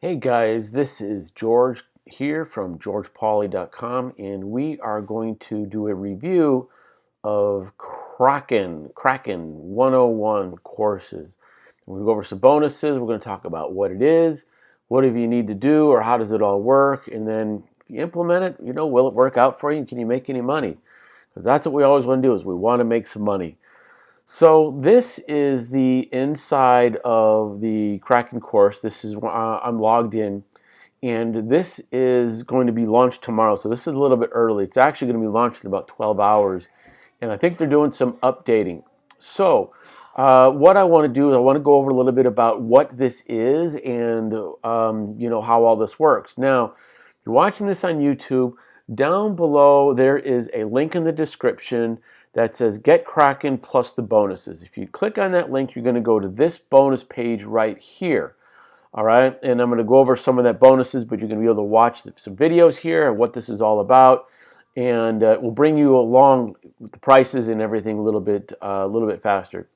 Hey guys, this is George here from georgepauley.com, and we are going to do a review of KRAKEN 101 courses. We're going to go over some bonuses. We're going to talk about what it is, what do you need to do, or how does it all work, and then if you implement it, will it work out for you? Can you make any money? Because that's what we always want to do, is we want to make some money. So this is the inside of the KRAKEN course. This is I'm logged in, and this is going to be launched tomorrow. So this is a little bit early. It's actually going to be launched in about 12 hours, and I think they're doing some updating. So what I want to do is I want to go over a little bit about what this is and how all this works. Now, if you're watching this on YouTube, down below there is a link in the description that says Get KRAKEN plus the bonuses. If you click on that link, you're going to go to this bonus page right here. All right, and I'm going to go over some of that bonuses, but you're going to be able to watch some videos here and what this is all about, and we'll bring you along with the prices and everything a little bit faster.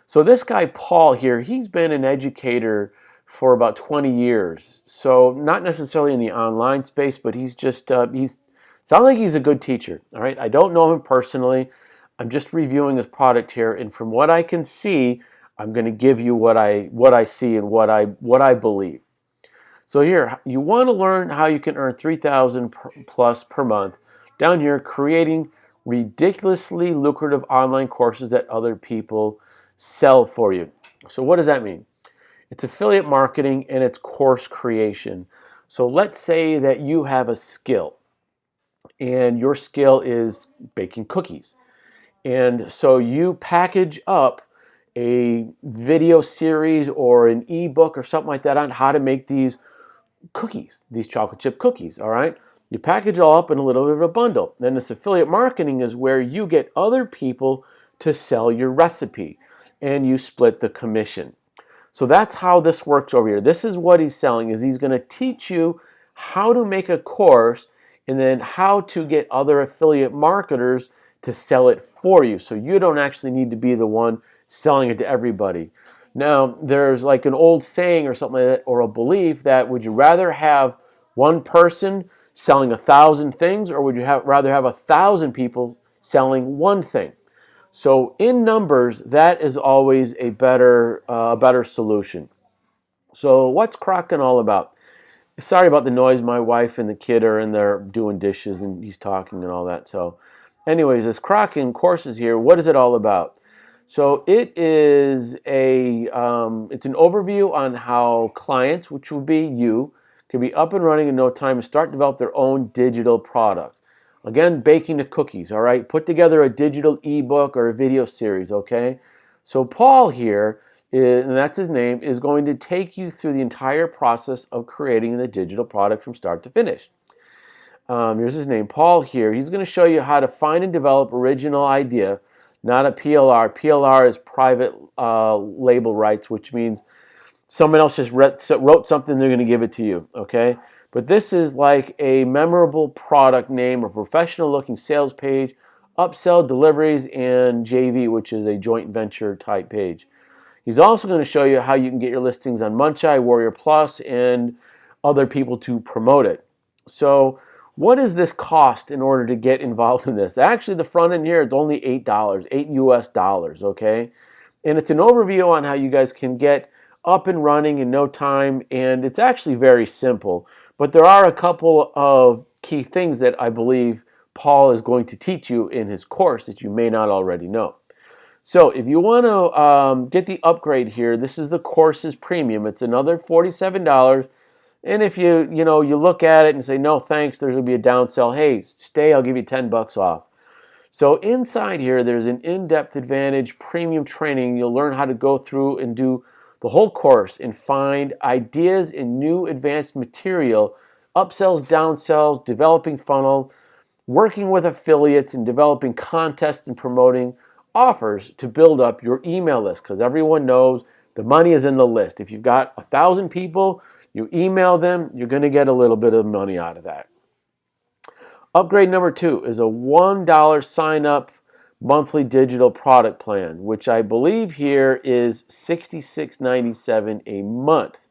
So this guy Paul here, he's been an educator for about 20 years. So not necessarily in the online space, but he's sounds like he's a good teacher. All right, I don't know him personally. I'm just reviewing his product here, and from what I can see, I'm going to give you what I see and what I believe. So here, you want to learn how you can earn 3,000 plus per month. Down here, creating ridiculously lucrative online courses that other people sell for you. So what does that mean? It's affiliate marketing and it's course creation. So let's say that you have a skill, and your skill is baking cookies. And so you package up a video series or an ebook or something like that on how to make these cookies, these chocolate chip cookies, all right? You package it all up in a little bit of a bundle. Then this affiliate marketing is where you get other people to sell your recipe, and you split the commission. So that's how this works over here. This is what he's selling, is he's going to teach you how to make a course and then how to get other affiliate marketers to sell it for you, so you don't actually need to be the one selling it to everybody. Now, there's like an old saying or something like that, or a belief that would you rather have one person selling 1,000 things, or would you rather have 1,000 people selling one thing? So in numbers, that is always a better solution. So what's KRAKEN all about? Sorry about the noise. My wife and the kid are in there doing dishes, and he's talking and all that. So anyways, this KRAKEN courses here, what is it all about? So it is it's an overview on how clients, which would be you, can be up and running in no time and start to develop their own digital products. Again, baking the cookies, all right? Put together a digital ebook or a video series, okay? So Paul here, and that's his name, is going to take you through the entire process of creating the digital product from start to finish. Here's his name, Paul here. He's going to show you how to find and develop original idea, not a PLR. PLR is private label rights, which means someone else just wrote something, they're going to give it to you, okay? But this is like a memorable product name, a professional-looking sales page, upsell, deliveries, and JV, which is a joint venture type page. He's also going to show you how you can get your listings on Muncheye, Warrior Plus, and other people to promote it. So what does this cost in order to get involved in this? Actually, the front end here, it's only $8, $8 US, okay? And it's an overview on how you guys can get up and running in no time, and it's actually very simple. But there are a couple of key things that I believe Paul is going to teach you in his course that you may not already know. So if you want to get the upgrade here, this is the Courses Premium. It's another $47. And if you look at it and say, no thanks, there's going to be a downsell. Hey, stay, I'll give you 10 bucks off. So inside here, there's an in-depth advantage premium training. You'll learn how to go through and do the whole course and find ideas in new advanced material, upsells, downsells, developing funnel, working with affiliates, and developing contests and promoting offers to build up your email list, because everyone knows the money is in the list. If you've got 1,000 people, you email them, you're going to get a little bit of money out of that. Upgrade number 2 is a $1 sign-up monthly digital product plan, which I believe here is $66.97 a month.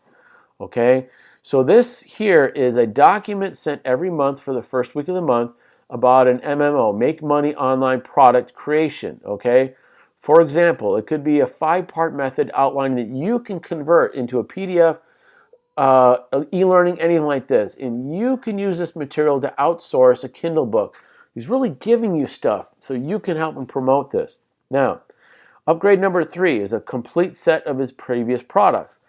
Okay, so this here is a document sent every month for the first week of the month about an MMO, make money online product creation. Okay, for example, it could be a 5-part method outlining that you can convert into a PDF, e-learning, anything like this, and you can use this material to outsource a Kindle book. He's really giving you stuff so you can help him promote this. Now, upgrade number 3 is a complete set of his previous products.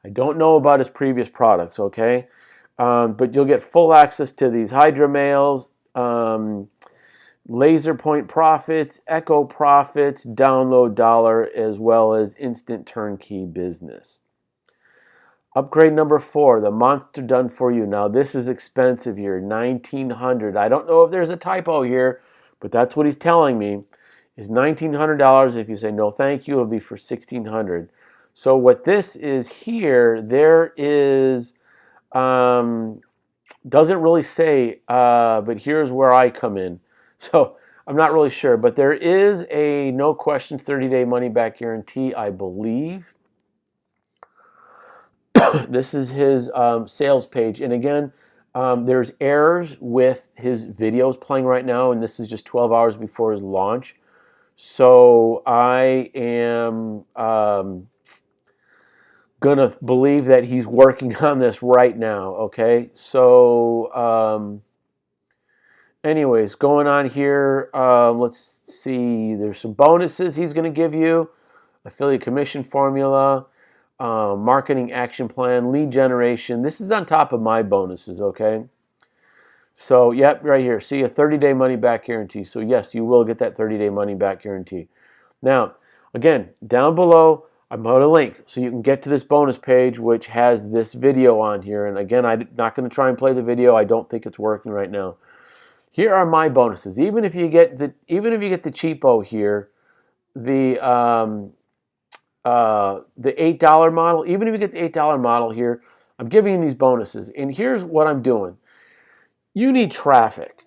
I don't know about his previous products, okay? But you'll get full access to these Hydra mails, Laser Point Profits, Echo Profits, Download Dollar, as well as Instant Turnkey Business. Upgrade number 4, the Monster Done For You. Now this is expensive here, $1,900. I don't know if there's a typo here, but that's what he's telling me. Is $1,900. If you say no thank you, it'll be for $1,600. So what this is here, there is, doesn't really say, but here's where I come in. So I'm not really sure, but there is a no questions 30-day money back guarantee, I believe. This is his sales page, and again, there's errors with his videos playing right now, and this is just 12 hours before his launch. So I am gonna believe that he's working on this right now. Okay, so anyways, going on here, let's see, there's some bonuses he's gonna give you: affiliate commission formula, marketing action plan, lead generation. This is on top of my bonuses. Okay, so yep, right here, see, a 30-day money back guarantee. So yes, you will get that 30-day money back guarantee. Now again, down below I'm going to link so you can get to this bonus page, which has this video on here. And again, I'm not going to try and play the video. I don't think it's working right now. Here are my bonuses. Even if you get the cheapo here, the $8 model. Even if you get the $8 model here, I'm giving you these bonuses. And here's what I'm doing. You need traffic.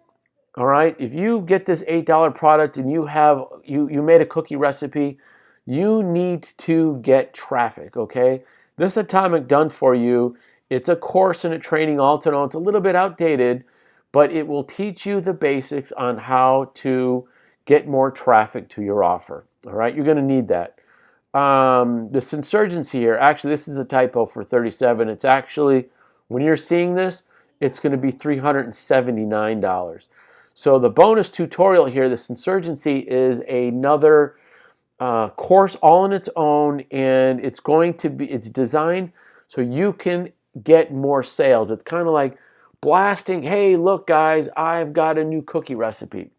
All right. If you get this $8 product and you made a cookie recipe, you need to get traffic, okay? This Atomic Done For You, it's a course and a training all to know. It's a little bit outdated, but it will teach you the basics on how to get more traffic to your offer, all right? You're going to need that. This insurgency here, actually, this is a typo for 37. It's actually, when you're seeing this, it's going to be $379. So the bonus tutorial here, this insurgency, is another course all on its own, and it's designed so you can get more sales. It's kind of like blasting, hey, look guys, I've got a new cookie recipe.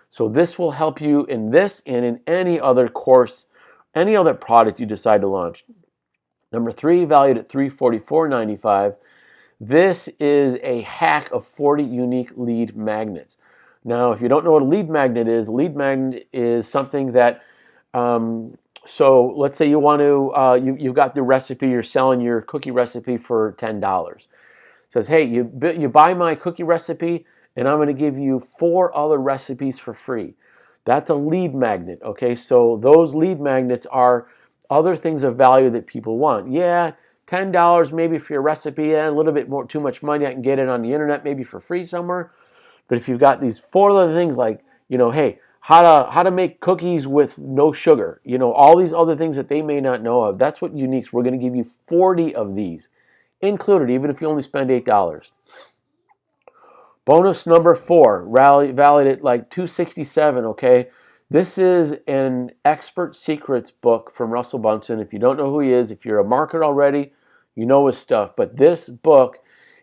So this will help you in this and in any other course, any other product you decide to launch. Number 3, valued at $344.95. This is a hack of 40 unique lead magnets. Now, if you don't know what a lead magnet is something that so let's say you want to, you've got the recipe, you're selling your cookie recipe for $10. It says, hey, you buy my cookie recipe and I'm going to give you 4 other recipes for free. That's a lead magnet, okay? So those lead magnets are other things of value that people want. Yeah, $10 maybe for your recipe, a little bit more, too much money. I can get it on the internet, maybe for free somewhere. But if you've got these 4 other things like, hey, how to make cookies with no sugar, all these other things that they may not know of, that's what Uniques. We're going to give you 40 of these included, even if you only spend $8. Bonus number 4, valued at like $267, okay? This is an Expert Secrets book from Russell Bunson. If you don't know who he is, if you're a marketer already, you know his stuff. But this book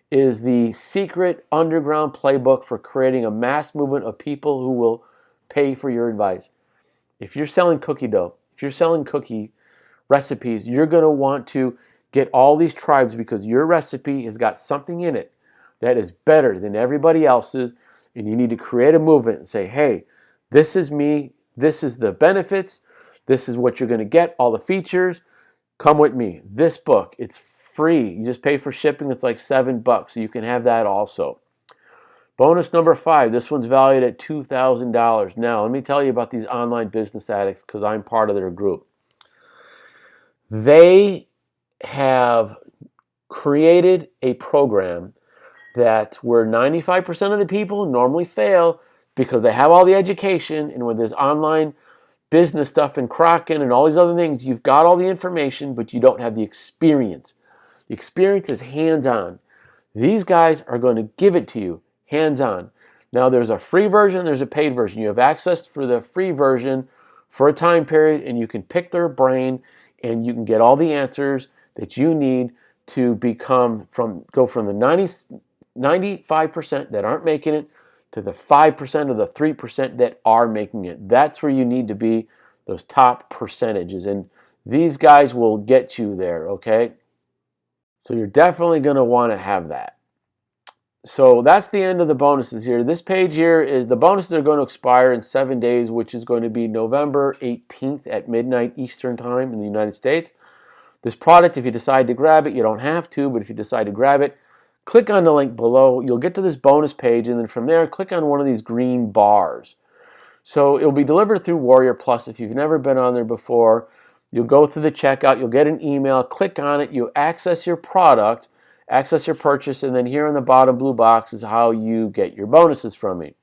is the secret underground playbook for creating a mass movement of people who will pay for your advice. If you're selling cookie dough, if you're selling cookie recipes, you're going to want to get all these tribes because your recipe has got something in it that is better than everybody else's, and you need to create a movement and say, hey, this is me, this is the benefits, this is what you're going to get, all the features, come with me. This book, it's free. You just pay for shipping, it's like $7, so you can have that also. Bonus number 5, this one's valued at $2,000. Now, let me tell you about these online business addicts because I'm part of their group. They have created a program that where 95% of the people normally fail because they have all the education, and with this online business stuff and Kraken and all these other things, you've got all the information, but you don't have the experience. The experience is hands-on. These guys are going to give it to you hands-on. Now, there's a free version, there's a paid version. You have access for the free version for a time period, and you can pick their brain, and you can get all the answers that you need to go from the 95% that aren't making it to the 5% or the 3% that are making it. That's where you need to be, those top percentages. And these guys will get you there, okay? So you're definitely going to want to have that. So that's the end of the bonuses here. This page here is the bonuses are going to expire in 7 days, which is going to be November 18th at midnight Eastern time in the United States. This product, if you decide to grab it, you don't have to, but if you decide to grab it, click on the link below. You'll get to this bonus page, and then from there, click on one of these green bars. So it'll be delivered through Warrior Plus. If you've never been on there before, you'll go through the checkout, you'll get an email, click on it, you access your product, access your purchase, and then here in the bottom blue box is how you get your bonuses from me.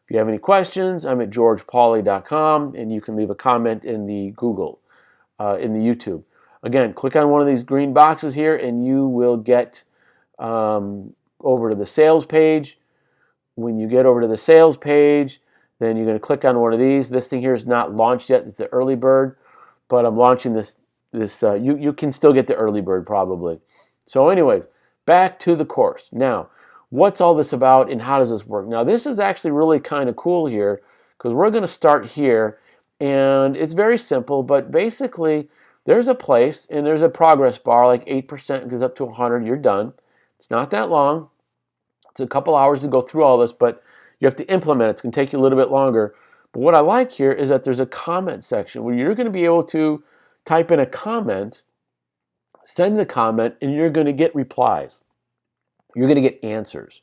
If you have any questions, I'm at georgepauly.com, and you can leave a comment in the in the YouTube. Again, click on one of these green boxes here, and you will get over to the sales page. When you get over to the sales page, then you're going to click on one of these. This thing here is not launched yet. It's the early bird, but I'm launching this. You can still get the early bird probably. So anyways, back to the course. Now, what's all this about and how does this work? Now, this is actually really kind of cool here because we're going to start here, and it's very simple, but basically there's a place and there's a progress bar, like 8% goes up to 100, you're done. It's not that long. It's a couple hours to go through all this, but you have to implement it. It's going to take you a little bit longer. But what I like here is that there's a comment section where you're going to be able to type in a comment, send the comment, and you're going to get replies. You're going to get answers.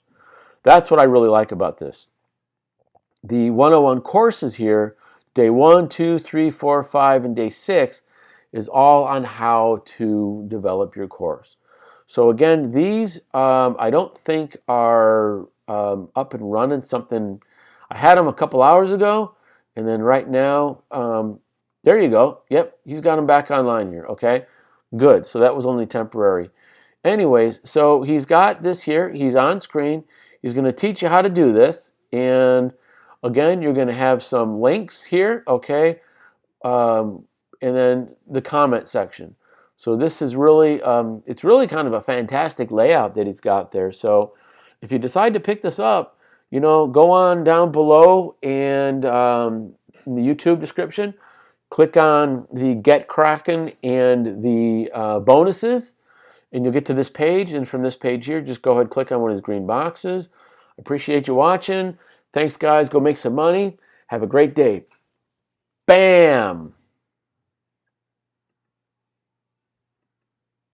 That's what I really like about this. The 101 courses here, day 1, 2, 3, 4, 5, and day 6, is all on how to develop your course. So again, these I don't think are up and running. I had them a couple hours ago, and then right now, there you go. Yep, he's got them back online here, okay? Good, so that was only temporary. Anyways, so he's got this here. He's on screen. He's going to teach you how to do this, and again, you're going to have some links here, okay? And then the comment section. So this is really, it's really kind of a fantastic layout that he's got there. So if you decide to pick this up, you know, go on down below and in the YouTube description, click on the Get Kraken and the bonuses, and you'll get to this page. And from this page here, just go ahead and click on one of his green boxes. Appreciate you watching. Thanks, guys. Go make some money. Have a great day. Bam!